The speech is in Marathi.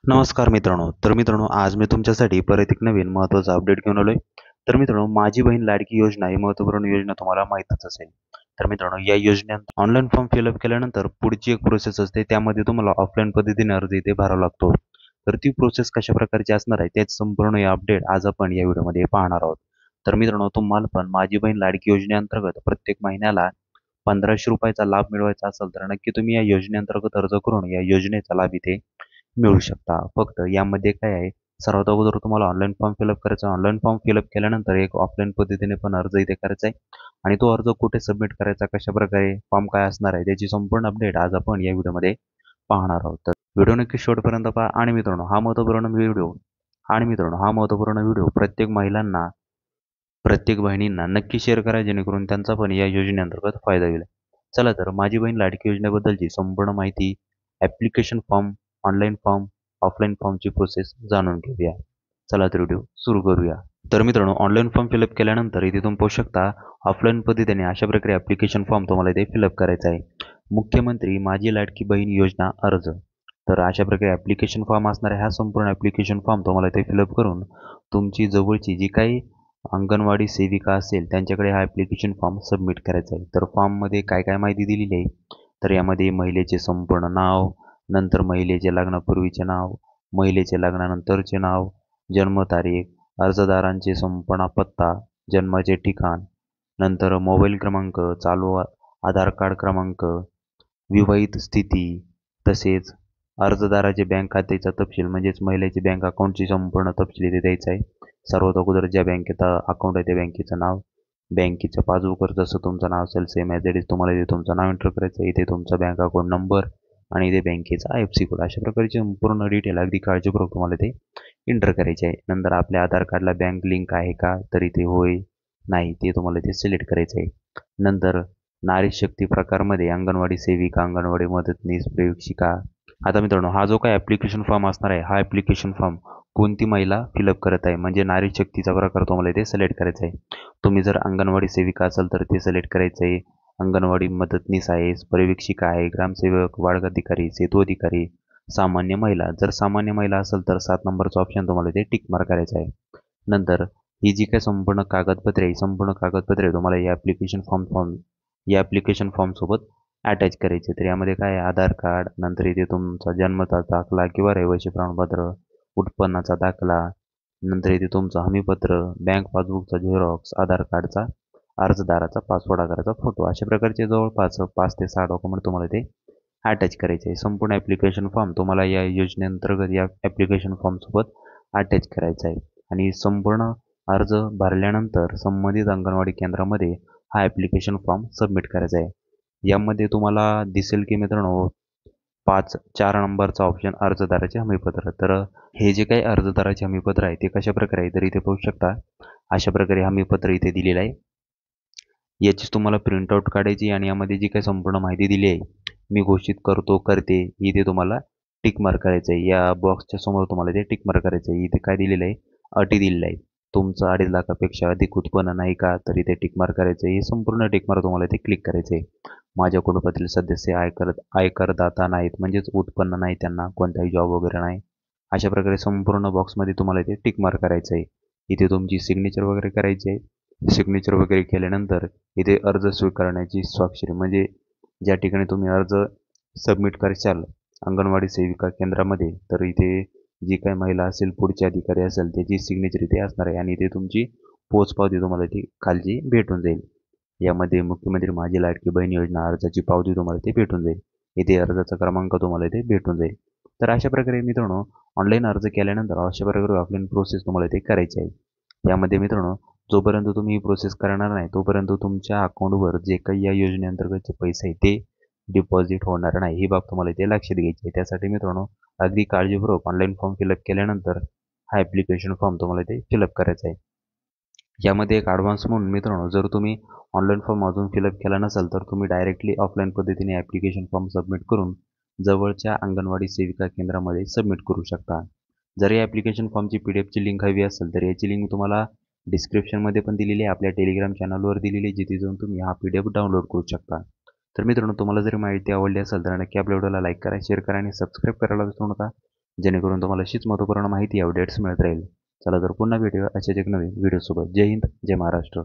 नमस्कार मित्रांनो. तर मित्रांनो, आज मी तुमच्यासाठी परत एक नवीन महत्त्वाचा अपडेट घेऊन आलोय. तर मित्रांनो, माझी बहीण लाडकी योजना ही महत्त्वपूर्ण योजना तुम्हाला माहीतच असेल. तर मित्रांनो, या योजनेत ऑनलाईन फॉर्म फिलअप केल्यानंतर पुढची एक प्रोसेस असते. त्यामध्ये तुम्हाला ऑफलाईन पद्धतीने अर्ज इथे भरावा लागतो. तर ती प्रोसेस कशा प्रकारची असणार आहे, त्याच संपूर्ण हे अपडेट आज आपण या व्हिडिओमध्ये पाहणार आहोत. तर मित्रांनो, तुम्हाला पण माझी बहीण लाडकी योजनेअंतर्गत प्रत्येक महिन्याला ₹1500 चा लाभ मिळवायचा असेल, तर नक्की तुम्ही या योजनेअंतर्गत अर्ज करून या योजनेचा लाभ इथे मिळू शकता. फक्त यामध्ये काय आहे, सर्वात अगोदर तुम्हाला ऑनलाईन फॉर्म फिलअप करायचा आहे. ऑनलाईन फॉर्म फिलअप केल्यानंतर एक ऑफलाईन पद्धतीने पण अर्ज इथे करायचा आहे आणि तो अर्ज कुठे सबमिट करायचा, कशाप्रकारे, फॉर्म काय असणार आहे, त्याची संपूर्ण अपडेट आज आपण या व्हिडिओमध्ये पाहणार आहोत. तर व्हिडिओ नक्की शेवटपर्यंत पहा आणि मित्रांनो, हा महत्त्वपूर्ण व्हिडिओ प्रत्येक महिलांना, प्रत्येक बहिणींना नक्की शेअर करा, जेणेकरून त्यांचा पण या योजनेअंतर्गत फायदा होईल. चला तर माझी बहीण लाडकी योजनेबद्दलची संपूर्ण माहिती, application form, online form, offline फॉर्मची प्रोसेस जाणून घेऊया. चला तर व्हिडिओ सुरू करूया. तर मित्रांनो, ऑनलाईन फॉर्म फिलअप केल्यानंतर इथे तुम्ही पाहू शकता, ऑफलाईन पद्धतीने अशा प्रकारे ॲप्लिकेशन फॉर्म तुम्हाला इथे फिलअप करायचा आहे. मुख्यमंत्री माझी लाडकी बहीण योजना अर्ज. तर अशा प्रकारे ॲप्लिकेशन फॉर्म असणार आहे. हा संपूर्ण ॲप्लिकेशन फॉर्म तुम्हाला इथे फिलअप करून तुमची जवळची जी काही अंगणवाडी सेविका असेल त्यांच्याकडे हा ॲप्लिकेशन फॉर्म सबमिट करायचा आहे. तर फॉर्ममध्ये काय काय माहिती दिलेली आहे, तर यामध्ये महिलेचे संपूर्ण नाव, नंतर महिलेचे लग्नापूर्वीचे नाव, महिलेचे लग्नानंतरचे नाव, जन्मतारीख, अर्जदारांचे संपूर्ण पत्ता, जन्माचे ठिकाण, नंतर मोबाईल क्रमांक, चालू आधार कार्ड क्रमांक, विवाहित स्थिती, तसेच अर्जदाराचे बँक खात्याचा तपशील म्हणजेच महिलेचे बँक अकाउंटची संपूर्ण तपशील इथे द्यायचा आहे. सर्वात अगोदर ज्या बँकेत अकाउंट आहे त्या बँकेचं नाव, बँकेच्या पासबुकवर जसं तुमचं नाव असेल सेम ॲज इट इज तुम्हाला इथे तुमचं नाव एंटर करायचं आहे. इथे तुमचा बँक अकाउंट नंबर आणि इथे बँकेचा IFSC कोड, अशा प्रकारचे संपूर्ण डिटेल अगदी काळजीपूर्वक तुम्हाला ते एंटर करायचे आहे. नंतर आपल्या आधार कार्डला बँक लिंक आहे का, तर इथे होय, नाही ते तुम्हाला इथे सिलेक्ट करायचं आहे. नंतर नारी शक्ती प्रकारमध्ये अंगणवाडी सेविका, अंगणवाडी मदतनीस, प्रयोगशिका. आता मित्रांनो, हा जो काही ॲप्लिकेशन फॉर्म असणार आहे, हा ॲप्लिकेशन फॉर्म कोणती महिला फिलअप करत आहे, म्हणजे नारी शक्तीचा प्रकार तुम्हाला इथे सिलेक्ट करायचा आहे. तुम्ही जर अंगणवाडी सेविका असाल तर ते सिलेक्ट करायचं आहे. अंगणवाडी मदतनीस आहे, पर्यवेक्षिका आहे, ग्रामसेवक, वार्ड अधिकारी, सेतू अधिकारी, सामान्य महिला. जर सामान्य महिला असेल तर 7 नंबरचा ऑप्शन तुम्हाला इथे टिक मार्क करायचा आहे. नंतर ही जी काही संपूर्ण कागदपत्रे आहे, संपूर्ण कागदपत्रे तुम्हाला या ॲप्लिकेशन फॉर्मसोबत अटॅच करायचे. तर यामध्ये काय आहे, आधार कार्ड, नंतर इथे तुमचा जन्माचा दाखला किंवा रहिवासी प्रमाणपत्र, उत्पन्नाचा दाखला, नंतर इथे तुमचं हमीपत्र, बँक पासबुकचा झेरॉक्स, आधार कार्डचा, अर्जदाराचा पासपोर्ट आकाराचा फोटो, अशा प्रकारचे जवळपास 5 ते 6 डॉक्युमेंट तुम्हाला इथे अटॅच करायचे आहे. संपूर्ण ॲप्लिकेशन फॉर्म तुम्हाला या योजनेअंतर्गत या ॲप्लिकेशन फॉर्मसोबत अटॅच करायचा आहे आणि संपूर्ण अर्ज भरल्यानंतर संबंधित अंगणवाडी केंद्रामध्ये हा ॲप्लिकेशन फॉर्म सबमिट करायचा आहे. यामध्ये तुम्हाला दिसेल की मित्रांनो, 4 नंबरचा ऑप्शन अर्जदाराचे हमीपत्र. तर हे जे काही अर्जदाराचे हमीपत्र आहे ते कशाप्रकारे आहे, तर इथे पाहू शकता, अशा प्रकारे हमीपत्र इथे दिलेलं आहे. याचीच तुम्हाला प्रिंटआउट काढायची आणि यामध्ये जी काही संपूर्ण माहिती दिली आहे, मी घोषित करतो, करते, इथे तुम्हाला टिक मार्क करायचं आहे. या बॉक्सच्या समोर तुम्हाला ते टिक मार्क करायचं आहे. इथे काय दिलेलं आहे, अटी दिलेल्या आहेत. तुमचं 2.5 लाखापेक्षा अधिक उत्पन्न नाही का, तर इथे टिक मार्क करायचं आहे. हे संपूर्ण टिक मार्क तुम्हाला इथे क्लिक करायचं आहे. माझ्या कुटुंबातील सदस्य आयकरदाता नाहीत, म्हणजेच उत्पन्न नाही त्यांना, कोणताही जॉब वगैरे नाही. अशा प्रकारे संपूर्ण बॉक्समध्ये तुम्हाला इथे टिक मार्क करायचं आहे. इथे तुमची सिग्नेचर वगैरे करायची आहे. सिग्नेचर वगैरे केल्यानंतर इथे अर्ज स्वीकारण्याची स्वाक्षरी, म्हणजे ज्या ठिकाणी तुम्ही अर्ज सबमिट करशाल अंगणवाडी सेविका केंद्रामध्ये, तर इथे जी काही महिला असेल, पुढचे अधिकारी असेल, त्याची सिग्नेचर इथे असणार आहे आणि इथे तुमची पोचपावती तुम्हाला इथे खालची भेटून जाईल. यामध्ये मुख्यमंत्री माझी लाडकी बहीण योजना अर्जाची पावती तुम्हाला इथे भेटून जाईल. इथे अर्जाचा क्रमांक तुम्हाला इथे भेटून जाईल. तर अशा प्रकारे मित्रांनो, ऑनलाईन अर्ज केल्यानंतर अशा प्रकारे ऑफलाईन प्रोसेस तुम्हाला इथे करायची आहे. यामध्ये मित्रांनो, जोपर्यंत तुम्ही ही प्रोसेस करणार नाही तोपर्यंत तुमच्या अकाउंटवर जे काही या योजनेअंतर्गतचे पैसे आहेत ते डिपॉझिट होणार नाही. ही बाब तुम्हाला इथे लक्षात घ्यायची आहे. त्यासाठी मित्रांनो, अगदी काळजीपूर्वक ऑनलाईन फॉर्म फिलअप केल्यानंतर हा ॲप्लिकेशन फॉर्म तुम्हाला इथे फिलअप करायचा आहे. यामध्ये एक ॲडव्हान्स म्हणून मित्रांनो, जर तुम्ही ऑनलाईन फॉर्म अजून फिलअप केला नसेल तर तुम्ही डायरेक्टली ऑफलाईन पद्धतीने ॲप्लिकेशन फॉर्म सबमिट करून जवळच्या अंगणवाडी सेविका केंद्रामध्ये सबमिट करू शकता. जर या ॲप्लिकेशन फॉर्मची PDFची लिंक हवी असेल तर याची लिंक तुम्हाला डिस्क्रिप्शनमध्ये पण दिलेली आहे, आपल्या टेलिग्राम चॅनलवर दिलेली आहे, जिथे जाऊन तुम्ही हा PDF डाउनलोड करू शकता. तर मित्रांनो, तुम्हाला जर माहिती आवडली असेल तर नक्की आपल्या व्हिडिओला लाईक करा, शेअर करा आणि सबस्क्राईब करायला विसरू नका. जेणेकरून तुम्हाला अशीच महत्त्वपूर्ण माहिती अपडेट्स मिळत राहील. चला तर पुन्हा भेटूया अशाच एक नवीन व्हिडिओसोबत. जय हिंद, जय महाराष्ट्र.